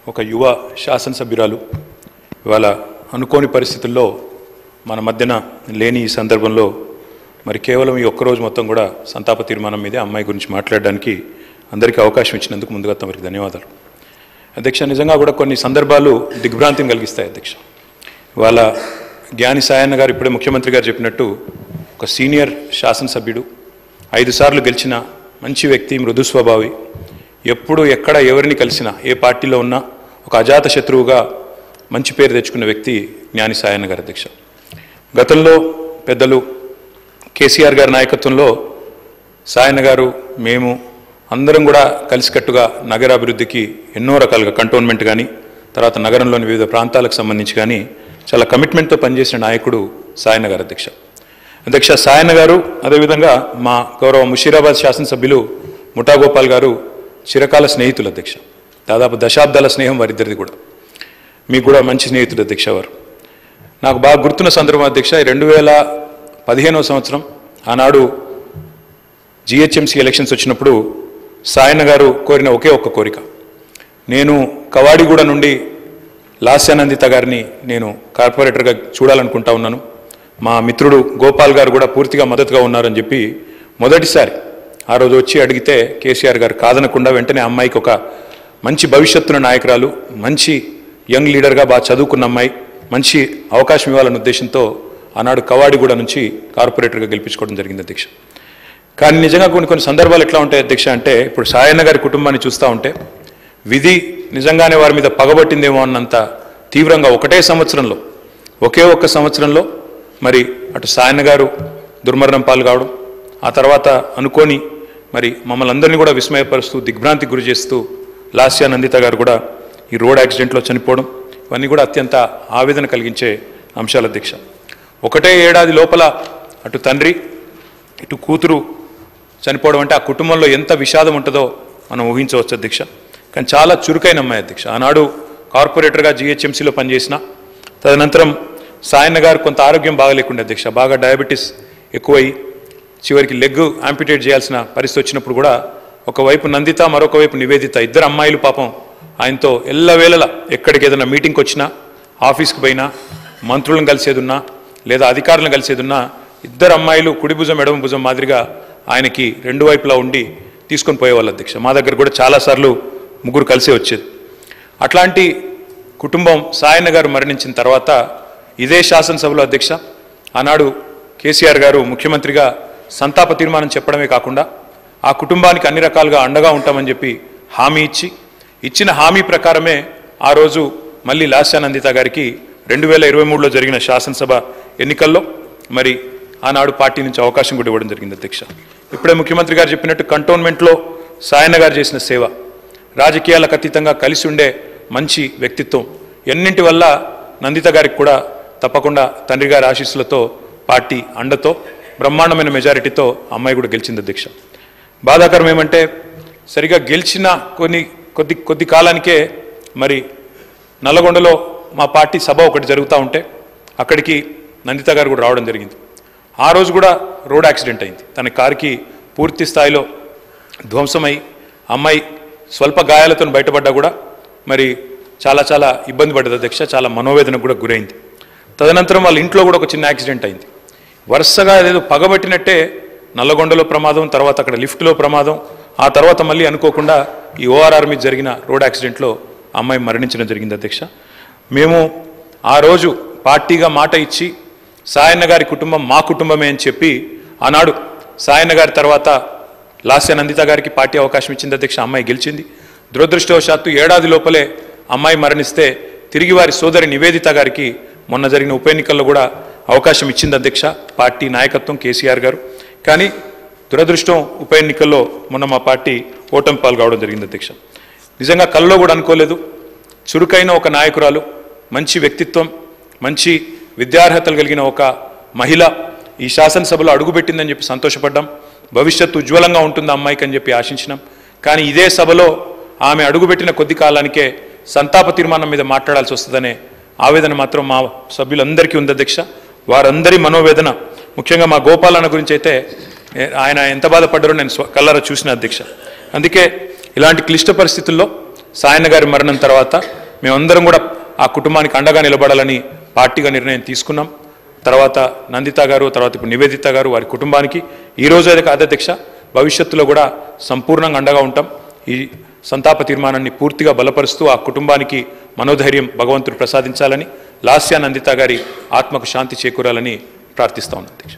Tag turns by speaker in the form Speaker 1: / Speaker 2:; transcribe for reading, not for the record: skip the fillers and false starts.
Speaker 1: ఒక యువ శాసనసభ్యురాలు ఇవాళ అనుకోని పరిస్థితుల్లో మన మధ్యన లేని ఈ సందర్భంలో మరి కేవలం ఈ ఒక్కరోజు మొత్తం కూడా సంతాప తీర్మానం మీదే అమ్మాయి గురించి మాట్లాడడానికి అందరికీ అవకాశం ఇచ్చినందుకు ముందుగా తమరికి ధన్యవాదాలు. అధ్యక్ష, నిజంగా కూడా కొన్ని సందర్భాలు దిగ్భ్రాంతిని కలిగిస్తాయి అధ్యక్ష. ఇవాళ జ్ఞాని సాయన్న గారు ఇప్పుడే ముఖ్యమంత్రి గారు చెప్పినట్టు ఒక సీనియర్ శాసనసభ్యుడు, 5 సార్లు గెలిచిన మంచి వ్యక్తి, మృదు స్వభావి, ఎప్పుడు ఎక్కడ ఎవరిని కలిసినా ఏ పార్టీలో ఉన్నా ఒక అజాత శత్రువుగా మంచి పేరు తెచ్చుకున్న వ్యక్తి జ్ఞాని సాయన్న గారు అధ్యక్ష. గతంలో పెద్దలు కేసీఆర్ గారి నాయకత్వంలో సాయన్న గారు మేము అందరం కూడా కలిసికట్టుగా నగరాభివృద్ధికి ఎన్నో రకాలుగా కంటోన్మెంట్ కానీ తర్వాత నగరంలోని వివిధ ప్రాంతాలకు సంబంధించి కానీ చాలా కమిట్మెంట్తో పనిచేసిన నాయకుడు సాయన్న గారు అధ్యక్ష. అధ్యక్ష, సాయన్న గారు అదేవిధంగా మా గౌరవ ముషీరాబాద్ శాసనసభ్యులు ముఠా గోపాల్ గారు చిరకాల స్నేహితులు అధ్యక్ష. దాదాపు దశాబ్దాల స్నేహం వారిద్దరిది కూడా. మీకు కూడా మంచి స్నేహితుడు అధ్యక్ష వారు. నాకు బాగా గుర్తున్న సందర్భం అధ్యక్ష, 2015వ సంవత్సరం ఆనాడు జిహెచ్ఎంసీ ఎలక్షన్స్ వచ్చినప్పుడు సాయన్న గారు కోరిన ఒకే ఒక్క కోరిక, నేను కవాడిగూడ నుండి లాస్యానందిత గారిని నేను కార్పొరేటర్గా చూడాలనుకుంటా ఉన్నాను, మా మిత్రుడు గోపాల్ గారు కూడా పూర్తిగా మద్దతుగా ఉన్నారని చెప్పి మొదటిసారి ఆ రోజు వచ్చి అడిగితే కేసీఆర్ గారు కాదనకుండా వెంటనే అమ్మాయికి ఒక మంచి భవిష్యత్తున్న నాయకురాలు, మంచి యంగ్ లీడర్గా బాగా చదువుకున్న అమ్మాయి, మంచి అవకాశం ఇవ్వాలన్న ఉద్దేశంతో ఆనాడు కవాడిగూడ నుంచి కార్పొరేటర్గా గెలిపించుకోవడం జరిగింది అధ్యక్ష. కానీ నిజంగా కొన్ని సందర్భాలు ఎట్లా ఉంటాయి అధ్యక్ష అంటే, ఇప్పుడు సాయన్న గారి కుటుంబాన్ని చూస్తూ ఉంటే విధి నిజంగానే వారి మీద పగబట్టిందేమో అన్నంత తీవ్రంగా ఒకే ఒక్క సంవత్సరంలో మరి అటు సాయన్న గారు దుర్మరణం పాలు కావడం, ఆ తర్వాత అనుకోని మరి మమ్మల్ని అందరినీ కూడా విస్మయపరుస్తూ దిగ్భ్రాంతికి గురి చేస్తూ లాస్యానందిత గారు కూడా ఈ రోడ్ యాక్సిడెంట్లో చనిపోవడం, ఇవన్నీ కూడా అత్యంత ఆవేదన కలిగించే అంశాలు అధ్యక్ష. ఒకటే ఏడాది లోపల అటు తండ్రి ఇటు కూతురు చనిపోవడం అంటే ఆ కుటుంబంలో ఎంత విషాదం ఉంటుందో మనం ఊహించవచ్చు అధ్యక్ష. కానీ చాలా చురుకైన అమ్మాయి అధ్యక్ష. ఆనాడు కార్పొరేటర్గా జిహెచ్ఎంసీలో పనిచేసిన, తదనంతరం సాయన్న గారు కొంత ఆరోగ్యం బాగలేకుండా అధ్యక్ష, బాగా డయాబెటీస్ ఎక్కువై చివరికి లెగ్ యాంపిటేట్ చేయాల్సిన పరిస్థితి వచ్చినప్పుడు కూడా ఒకవైపు నందిత మరొక వైపు నివేదిత, ఇద్దరు అమ్మాయిలు పాపం ఆయనతో ఎల్లవేళలా ఎక్కడికి ఏదైనా మీటింగ్కి వచ్చినా, ఆఫీస్కి పోయినా, మంత్రులను కలిసేదున్నా లేదా అధికారులను కలిసేదున్నా ఇద్దరు అమ్మాయిలు కుడి భుజం ఎడమ భుజం మాదిరిగా ఆయనకి రెండు వైపులా ఉండి తీసుకొని పోయేవాళ్ళు అధ్యక్ష. మా దగ్గర కూడా చాలాసార్లు ముగ్గురు కలిసే వచ్చేది. అట్లాంటి కుటుంబం సాయన్న గారు మరణించిన తర్వాత ఇదే శాసనసభలో అధ్యక్ష ఆనాడు కేసీఆర్ గారు ముఖ్యమంత్రిగా సంతాప తీర్మానం చెప్పడమే కాకుండా ఆ కుటుంబానికి అన్ని రకాలుగా అండగా ఉంటామని చెప్పి హామీ ఇచ్చిన హామీ ప్రకారమే ఆ రోజు మళ్ళీ లాస్యానందిత గారికి 2023లో జరిగిన శాసనసభ ఎన్నికల్లో మరి ఆనాడు పార్టీ నుంచి అవకాశం కూడా ఇవ్వడం జరిగింది అధ్యక్ష. ఇప్పుడే ముఖ్యమంత్రి గారు చెప్పినట్టు కంటోన్మెంట్లో సాయన్న గారు చేసిన సేవ, రాజకీయాలకు అతీతంగా కలిసి ఉండే మంచి వ్యక్తిత్వం, ఎన్నింటి వల్ల నందిత గారికి కూడా తప్పకుండా తండ్రి గారి ఆశీస్సులతో పార్టీ అండతో బ్రహ్మాండమైన మెజారిటీతో అమ్మాయి కూడా గెలిచింది అధ్యక్ష. బాధాకరం ఏమంటే సరిగా గెలిచిన కొద్ది కాలానికే మరి నల్లగొండలో మా పార్టీ సభ ఒకటి జరుగుతూ ఉంటే అక్కడికి నందిత గారు కూడా రావడం జరిగింది. ఆ రోజు కూడా రోడ్ యాక్సిడెంట్ అయింది. తన కారుకి పూర్తి స్థాయిలో ధ్వంసమై అమ్మాయి స్వల్ప గాయాలతో బయటపడ్డా కూడా మరి చాలా ఇబ్బంది పడ్డది అధ్యక్ష. చాలా మనోవేదనకు కూడా గురైంది. తదనంతరం వాళ్ళ ఇంట్లో కూడా ఒక చిన్న యాక్సిడెంట్ అయింది. వరుసగా ఏదో పగబట్టినట్టే నల్లగొండలో ప్రమాదం, తర్వాత అక్కడ లిఫ్ట్లో ప్రమాదం, ఆ తర్వాత మళ్ళీ అనుకోకుండా ఈ ఓఆర్ఆర్ మీద జరిగిన రోడ్ యాక్సిడెంట్లో అమ్మాయి మరణించడం జరిగింది అధ్యక్ష. మేము ఆ రోజు పార్టీగా మాట ఇచ్చి సాయన్న గారి కుటుంబం మా కుటుంబమే అని చెప్పి ఆనాడు సాయన్న గారి తర్వాత లాస్యానందిత గారికి పార్టీ అవకాశం ఇచ్చింది అధ్యక్ష. అమ్మాయి గెలిచింది. దురదృష్టవశాత్తు ఏడాది లోపలే అమ్మాయి మరణిస్తే తిరిగి వారి సోదరి నివేదిత గారికి మొన్న జరిగిన ఉప ఎన్నికల్లో కూడా అవకాశం ఇచ్చింది అధ్యక్ష పార్టీ నాయకత్వం, కేసీఆర్ గారు. కానీ దురదృష్టం ఉప ఎన్నికల్లో మొన్న మా పార్టీ ఓటమి పాల్గొవడం జరిగింది అధ్యక్ష. నిజంగా కల్లో కూడా అనుకోలేదు. చురుకైన ఒక నాయకురాలు, మంచి వ్యక్తిత్వం, మంచి విద్యార్హతలు కలిగిన ఒక మహిళ ఈ శాసనసభలో అడుగుపెట్టిందని చెప్పి సంతోషపడ్డాం. భవిష్యత్తు ఉజ్వలంగా ఉంటుంది అమ్మాయికి అని చెప్పి ఆశించినాం. కానీ ఇదే సభలో ఆమె అడుగుపెట్టిన కొద్ది కాలానికే సంతాప తీర్మానం మీద మాట్లాడాల్సి వస్తుందనే ఆవేదన మాత్రం మా సభ్యులందరికీ ఉంది అధ్యక్ష. వారందరి మనోవేదన, ముఖ్యంగా మా గోపాలన్న గురించి అయితే ఆయన ఎంత బాధపడ్డారో నేను కళ్ళారా చూసిన అధ్యక్ష. అందుకే ఇలాంటి క్లిష్ట పరిస్థితుల్లో సాయన్న గారి మరణం తర్వాత మేమందరం కూడా ఆ కుటుంబానికి అండగా నిలబడాలని పార్టీగా నిర్ణయం తీసుకున్నాం. తర్వాత నందిత గారు, తర్వాత ఇప్పుడు నివేదిత గారు, వారి కుటుంబానికి ఈ రోజు అయితే కాదు అధ్యక్ష, భవిష్యత్తులో కూడా సంపూర్ణంగా అండగా ఉంటాం. ఈ సంతాప తీర్మానాన్ని పూర్తిగా బలపరుస్తూ ఆ కుటుంబానికి మనోధైర్యం భగవంతుడు ప్రసాదించాలని, లాస్యా నందిత గారి ఆత్మకు శాంతి చేకూరాలని ప్రార్థిస్తా ఉన్నాను అధ్యక్ష.